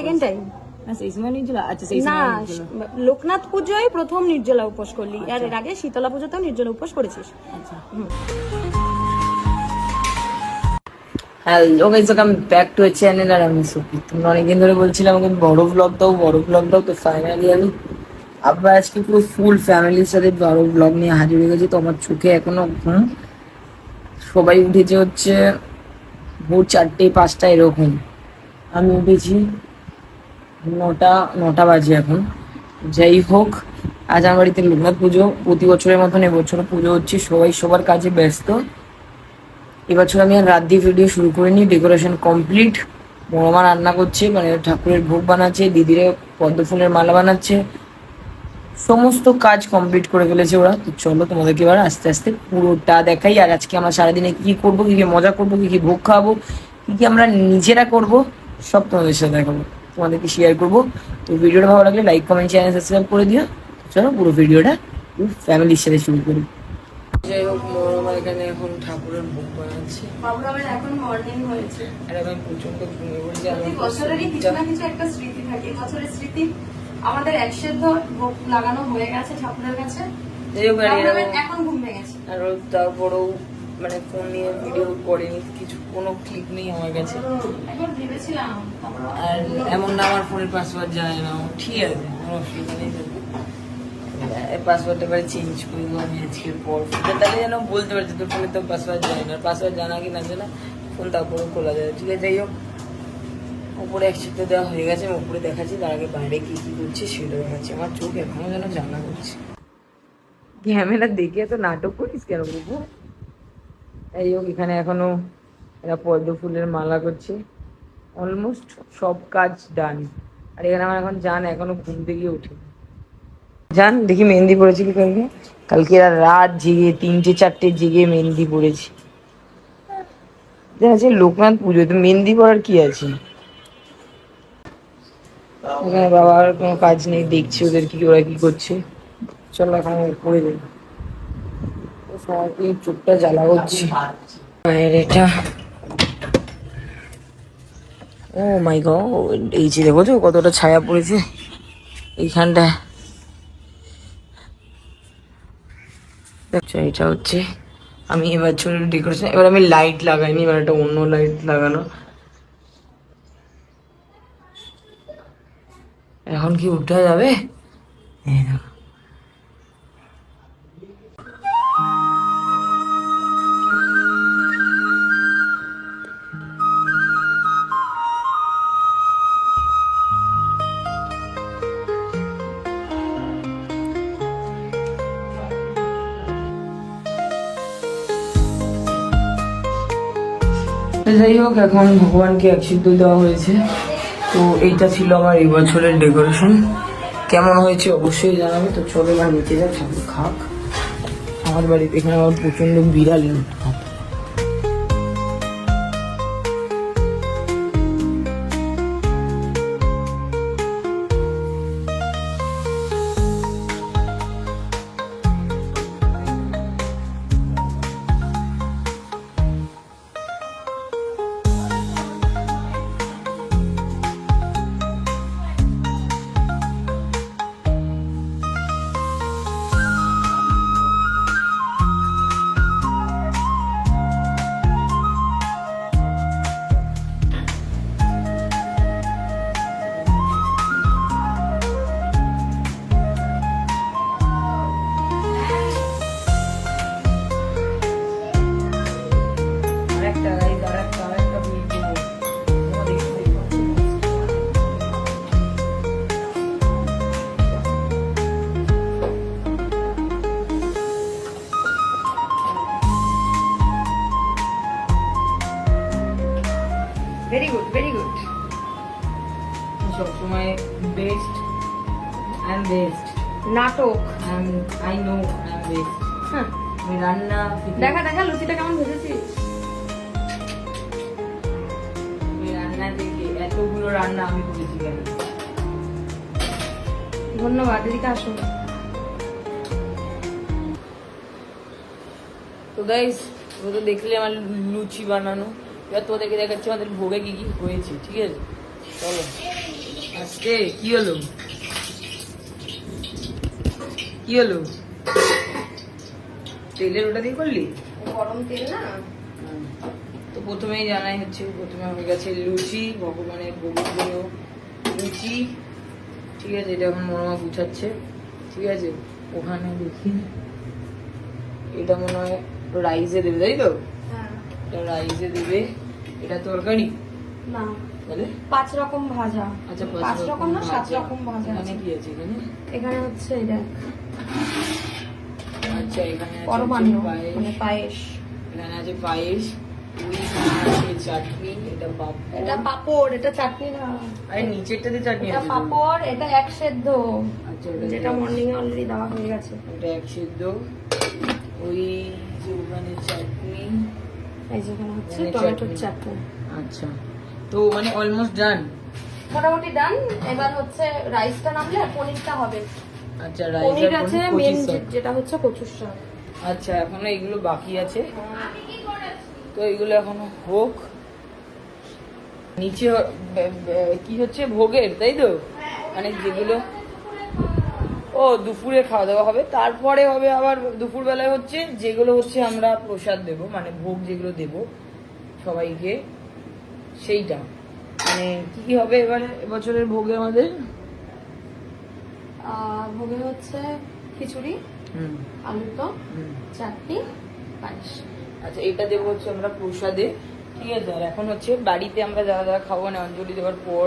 Second time সেই সময় নির্জলা, আচ্ছা সেই না, সময় নির্জলা। লোকনাথ পুজোয় প্রথম নির্জলা উপোস করলি, আর এর আগে শীতলা পুজোতেও নির্জলা উপোস করেছিস। আচ্ছা। Hello guys, welcome back to channel. আর আমি সুপ্রীত। তোমরা অনেকদিন ধরে বলছিলাম আমাকে বড় ব্লগ দাও, তো ফাইনালি আমি আবার আজকে পুরো ফুল ফ্যামিলির সাথে বড় ব্লগ নিয়ে হাজির হয়ে গেছি। তো আমার চোখে এখনো ঘুম, সবাই উঠেছে হচ্ছে ভোর 4টে 5টা এরকম, আমি উঠেছি 9টা বাজে এখন। যাই হোক, আজ আমার বাড়িতে লোকনাথ পুজো, প্রতি বছরের মতন এবছরও পুজো হচ্ছে, সবাই সবার কাজে ব্যস্ত। এবছর আমি আর রাত দিয়ে ভিডিও শুরু করিনি, ডেকোরেশন কমপ্লিট। বড়মা রান্না করছে, মানে ঠাকুরের ভোগ বানাচ্ছে, দিদিরে পদ্ম ফুলের মালা বানাচ্ছে, সমস্ত কাজ কমপ্লিট করে ফেলেছে ওরা। তো চলো তোমাদেরকে এবার আস্তে আস্তে পুরোটা দেখাই। আর আজকে আমরা সারাদিনে কি করবো, কি কি মজা করবো, কি কি ভোগ খাওয়াবো, কি কি আমরা নিজেরা করবো, সব তোমাদের সাথে দেখাবো, তোমাদেরকে শেয়ার করবো। তো ভিডিওটা ভালো লাগলে লাইক কমেন্ট চ্যানেল সাবস্ক্রাইব করে দিও। চলো পুরো ভিডিওটা ফ্যামিলির সাথে শুরু করি। যাই হোক, বড়মা এখানে এখন ঠাকুরের ভোগ বানাচ্ছে। বাবুরামের এখন মর্নিং হয়েছে, আর আমি প্রচন্ড ঘুমিয়ে পড়েছি। প্রতি বছরেরই কিছু না কিছু একটা স্মৃতি থাকে। বছরের স্মৃতি আমাদের একসেদ্ধ ভোগ লাগানো হয়ে গেছে ঠাকুরের কাছে, যাই হোক, এখন ঘুম ভেঙেছে। আর তারপরেও মানে ফোন নিয়ে ভিডিও করিনি, কিছু কোনো ক্লিপ নেই আমার কাছে। এখন ভেবেছিলাম, আর এমন না আমার ফোনের পাসওয়ার্ড জানে না, ঠিক আছে, কোনো অসুবিধা নেই। পাসওয়ার্ডটা এবারে চেঞ্জ করে দেবো আমি আজকের পর। তাহলে যেন বলতে পারছি তোর ফোনে তো পাসওয়ার্ড জানে না, পাসওয়ার্ড জানা কি না জানা ফোন তারপরেও খোলা যায়, ঠিক আছে। যাই হোক, উপরে একসাথে দেওয়া হয়ে গেছে, আমি উপরে দেখাচ্ছি, তার আগে বাইরে কি কি করছে সেটা দেখাচ্ছি। আমার চোখ এখনো যেন জানা করছে। ক্যামেরা দেখে তো নাটক করিস কেন বুবু? এই হোক, এখানে এখনো এরা পদ্ম ফুলের মালা করছে, অলমোস্ট সব কাজ ডান। আর এখানে আমার এখন জান এখনো ঘুম থেকে উঠে। জান দেখি মেহেন্দি পড়েছি কি কালকে? কালকে এরা রাত জেগে 3টে 4টে জেগে মেহেন্দি পড়েছি। আছে লোকনাথ পুজো, তো মেহেন্দি পড়ার কি আছে? এখানে বাবার কোনো কাজ নেই, দেখছি ওদের কি ওরা কি করছে। চলো এখন পড়ে যাই, এই চোখটা জ্বালা করছে। এটা ও মাই গড, এই যে দেখো তো কতটা ছায়া পড়েছে এইখানটা। আচ্ছা, এটা হচ্ছে আমি এবার চলে ডেকোরেশন। এবার আমি লাইট লাগাইনি, এবার একটা অন্য লাইট লাগানো। এখন কি উঠা যাবে? যাই হোক, এখন ভগবানকে এক সিদ্ধ দেওয়া হয়েছে। তো এইটা ছিল আমার এই বছরের ডেকোরেশন। কেমন হয়েছে অবশ্যই জানাবে। তো চলো এবার নিচে যা, ঠাকুর খাক। আমার বাড়িতে এখানে আমার প্রচন্ড বিড়াল। Very good, very good. সবসময় বেস্ট, আই এম বেস্ট। নাটক, I know I am best. আমি রান্না দেখা দেখা লুচিটা কেমন ভেজেছিস? আমি রান্না দেখে এতগুলো রান্না আমি করেছি কেন? ধন্যবাদ, এদিকে আসুন। তো গাইস, তোমরা তো দেখলে আমার লুচি বানানো। এবার তোদেরকে দেখাচ্ছি আমাদের ভোগে কি কি হয়েছে, ঠিক আছে? চলো। আজকে কি হলো কি হলো তেলের ওটা দিয়ে করলি? গরম তেল না। তো প্রথমেই জানাই হচ্ছে, প্রথমে আমার কাছে লুচি, ভগবানের ভোগের জন্য লুচি, ঠিক আছে। এটা এখন মনোমা গুছাচ্ছে, ঠিক আছে। ওখানে দেখি এটা মনে হয় রাইসে দেবে, তাই তো? হ্যাঁ। এটা রাইসে দেবে। এটা তরকারি না, তাহলে 5 রকম ভাজা। আচ্ছা, 5 রকম না, 7 রকম ভাজা এখানে আছে। কি আছে এখানে? এখানে হচ্ছে এই দেখ, আচ্ছা, এখানে আছে পরমান্ন পায়েস, মানে পায়েস। এখানে আছে পায়েস, এখানে আছে চাটনি, এটা এটা পাপড়। পাপড়, এটা চাটনি না। আরে নিচেরটাতে চাটনি এটা আছে তো। পাপড়, এটা এক সেদ্ধ, আচ্ছা, ওটা যেটা মর্নিং এ অলরেডি দেওয়া হয়ে গেছে। এটা এক সিদ্ধ, ওই যে ওখানে চাটনি, এই যেখানে হচ্ছে এখানে টমেটোর চাটনি। চাটনি। আচ্ছা, তো মানে অলমোস্ট ডান। মোটামুটি ডান। এবার হচ্ছে রাইসটা নামলে আর পনিরটা হবে। আচ্ছা, রাইস পনির আর আছে, পনির, মেন কচুর শাক। যেটা হচ্ছে কচুর শাক। আচ্ছা, এখনো এগুলো বাকি আছে, তো এগুলো এখনো হোক। নিচে কি হচ্ছে ভোগের, তাই তো? মানে যেগুলো ও দুপুরে খাওয়া দাওয়া হবে, তারপরে হবে আবার দুপুর বেলায় হচ্ছে যেগুলো হচ্ছে আমরা প্রসাদ দেব, মানে ভোগ যেগুলো দেব সবাইকে, সেইটা মানে কি কি হবে এবারে এবছরের ভোগে আমাদের? ভোগে হচ্ছে খিচুড়ি, হুম আলুর দম, হুম চাটনি, পায়েস। আচ্ছা, এটা দেবো হচ্ছে আমরা প্রসাদে, ঠিক আছে। আর এখন হচ্ছে বাড়িতে আমরা যারা যারা খাবো, মানে অঞ্জলি দেওয়ার পর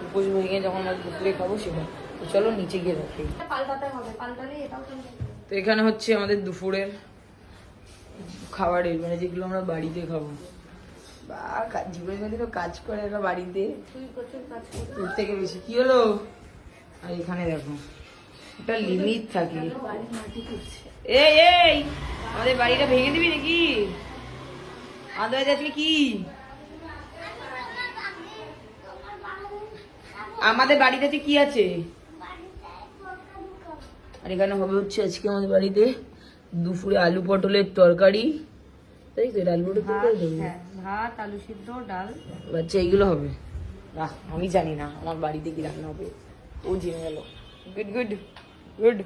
উপোস ভেঙে যখন আমরা দুপুরে খাবো সেটা। তো চলো নিচে গিয়ে রাখি। পাল্টাতে হবে, পাল্টালেই এটাও কিন্তু। তো এখানে হচ্ছে আমাদের দুপুরের খাবারের, মানে যেগুলো আমরা বাড়িতে খাবো। বা জীবনের মধ্যে তো কাজ করে এরা বাড়িতে, তুই প্রচুর কাজ করবি। তোর থেকে বেশি। কি হলো? আর এখানে দেখো একটা লিমিট থাকে। বাড়ির মাটি করছে। এই এই আমাদের বাড়িটা ভেঙে দিবি নাকি? আদা যাচ্ছে কি? আমাদের বাড়িতে কি আছে? আর এখানে হবে হচ্ছে আজকে আমাদের বাড়িতে দুপুরে আলু পটলের তরকারি, তাই তো? আলু পটল তরকারি দেবো। হ্যাঁ, ভাত, আলু সিদ্ধ, ডাল। আচ্ছা, এইগুলো হবে। বাহ, আমি জানি না আমার বাড়িতে কি রান্না হবে, ও জেনে গেল। Good good good.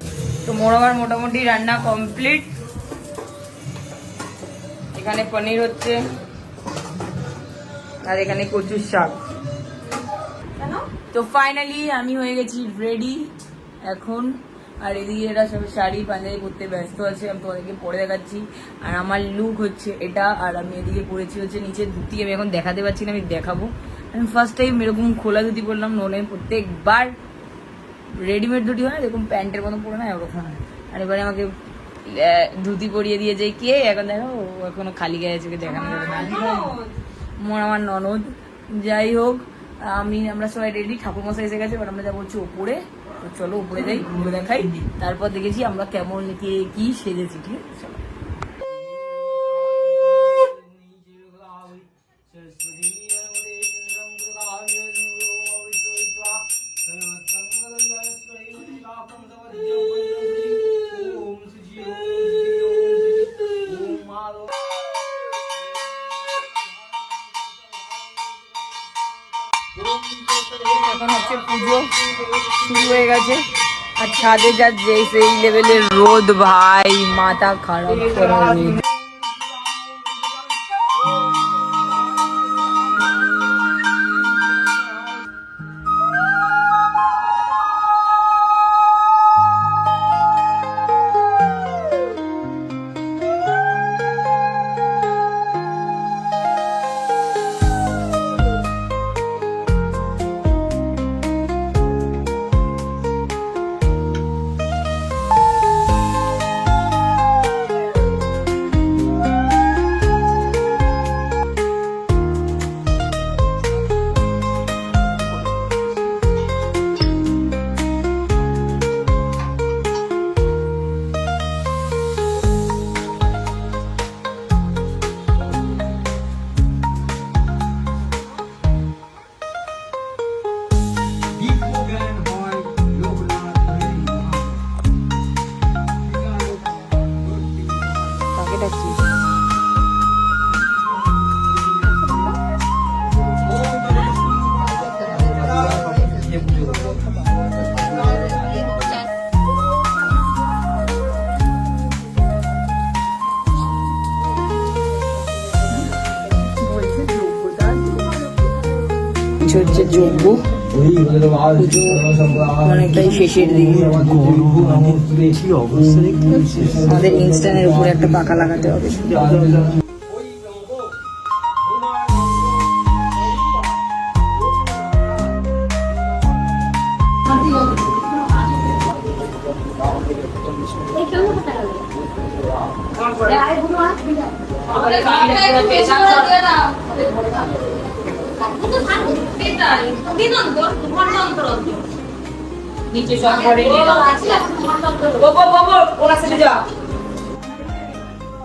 তো আমার মোটামুটি রান্না কমপ্লিট। এখানে পনির হচ্ছে, আর এখানে কচুর শাক। কেন? তো ফাইনালি আমি হয়ে গেছি রেডি এখন। আর এদিকে এরা সব শাড়ি পাঞ্জাবি পরতে ব্যস্ত আছে, আমি তোমাদেরকে পরে দেখাচ্ছি। আর আমার লুক হচ্ছে এটা, আর আমি এদিকে পরেছি হচ্ছে নিচে ধুতি। আমি এখন দেখাতে পারছি না, আমি দেখাবো। আমি ফার্স্ট টাইম এরকম খোলা ধুতি পরলাম, নোনে প্রত্যেকবার রেডিমেড ধুতি হয় এরকম প্যান্টের মতো পরে না, ওরকম। আর এবারে আমাকে ধুতি পরিয়ে দিয়েছে কে, এখন দেখো ও এখনো খালি গায়ে আছে, ওকে দেখানো যাবে না। আমার ননদ। যাই হোক, আমরা সবাই রেডি, ঠাকুর মশাই এসে গেছে, এবার আমরা যাবো হচ্ছে ওপরে। তো চলো উপরে যাই, ঘুরে দেখাই, তারপর দেখেছি আমরা কেমন কি সেজেছি, ঠিক আছে চলো। এখন হচ্ছে পুজো শুরু হয়ে গেছে, আর ছাদে যা সেই লেভেলের রোদ, ভাই মাথা খারাপ করা রোদ। কাকে ডাকছিস? চলছে হচ্ছে যজ্ঞ, পুজো অনেকটাই শেষের দিকে। আমাদের ইনস্ট্যান্টের উপরে একটা পাখা লাগাতে হবে।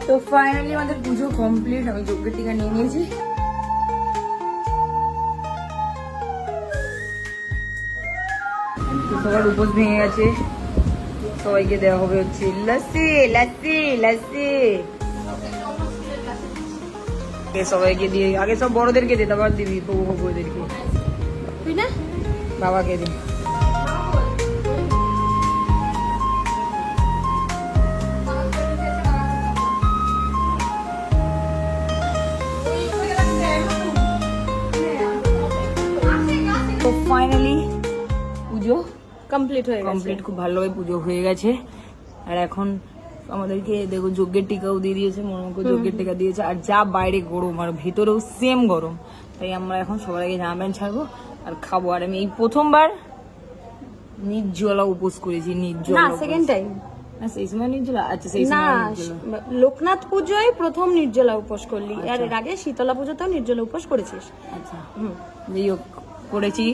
তো ফাইনালি আমাদের পুজো কমপ্লিট, আমি যজ্ঞের টিকা নিয়ে নিয়েছি। সবার উপোস ভেঙে গেছে, সবাইকে দেওয়া হবে হচ্ছে লস্যি লস্যি লস্যি। সবাইকে দিয়ে আগে সব বড়দেরকে দে, তারপর দিবি বউদেরকে, তুই না বাবাকে দে। তো ফাইনালি পুজো কমপ্লিট হয়ে গেছে। কমপ্লিট, খুব ভালোভাবে পুজো হয়ে গেছে। আর এখন আমাদেরকে দেখো যজ্ঞের টিকাও দিয়ে দিয়েছে, মনকে যজ্ঞের টিকা দিয়েছে। আর যা বাইরে গরম আর ভেতরেও সেম গরম, তাই আমরা এখন সবার আগে জামা প্যান্ট ছাড়বো আর খাবো। আর আমি এই প্রথমবার নির্জলা উপোস করেছি। নির্জলা না, সেকেন্ড টাইম না, সেই সময় নির্জলা, আচ্ছা সেই না, সময় নির্জলা। লোকনাথ পুজোয় প্রথম নির্জলা উপোস করলি, আর এর আগে শীতলা পুজোতেও নির্জলা উপোস করেছিস। আচ্ছা যাই হোক করেছি,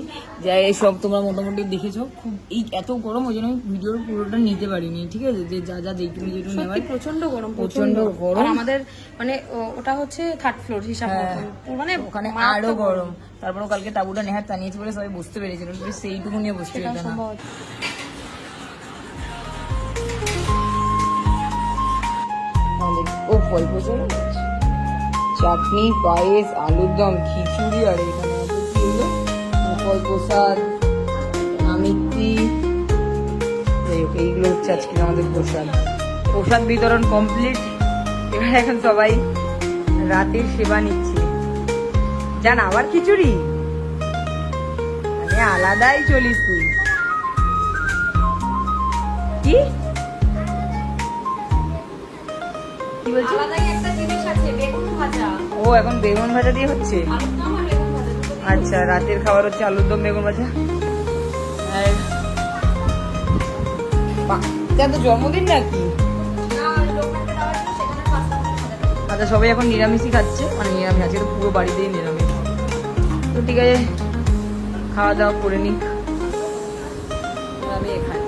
যাই সব তোমরা মোটামুটি দেখেছো। খুব এই এত গরম, ওই জন্য আমি ভিডিওর পুরোটা নিতে পারিনি, ঠিক আছে? যে যা যা যেটুকু যেটুকু নেওয়ার। প্রচন্ড গরম, প্রচন্ড গরম। আর আমাদের মানে ওটা হচ্ছে থার্ড ফ্লোর হিসাব মতন, মানে ওখানে আরো গরম। তারপরে কালকে তাবুটা নেহাত টানিয়েছে বলে সবাই বুঝতে পেরেছিল, সেইটুকু নিয়ে বুঝতে পেরেছে না। ও ফল প্রচুর চাটনি, পায়েস, আলুর দম, খিচুড়ি, আর এখানে আছে কি হলো ফল প্রসাদ, আমিত্তি। যাই হোক এইগুলো হচ্ছে আজকে আমাদের প্রসাদ। প্রসাদ বিতরণ কমপ্লিট। এবার এখন সবাই রাতের সেবা নিচ্ছে। জান আবার খিচুড়ি, মানে আলাদাই চলিস তুই। কি কি বলছিস? আলাদাই একটা জিনিস আছে, বেগুন ভাজা। ও এখন বেগুন ভাজা দিয়ে হচ্ছে। আচ্ছা রাতের খাবার হচ্ছে আলুর দম, বেগুন ভাজা। আর তো জন্মদিন নাকি? আচ্ছা সবাই এখন নিরামিষই খাচ্ছে, মানে নিরামিষ আছে তো, পুরো বাড়িতেই নিরামিষ। তো ঠিক আছে, খাওয়া দাওয়া করে নিক। আমি এখানে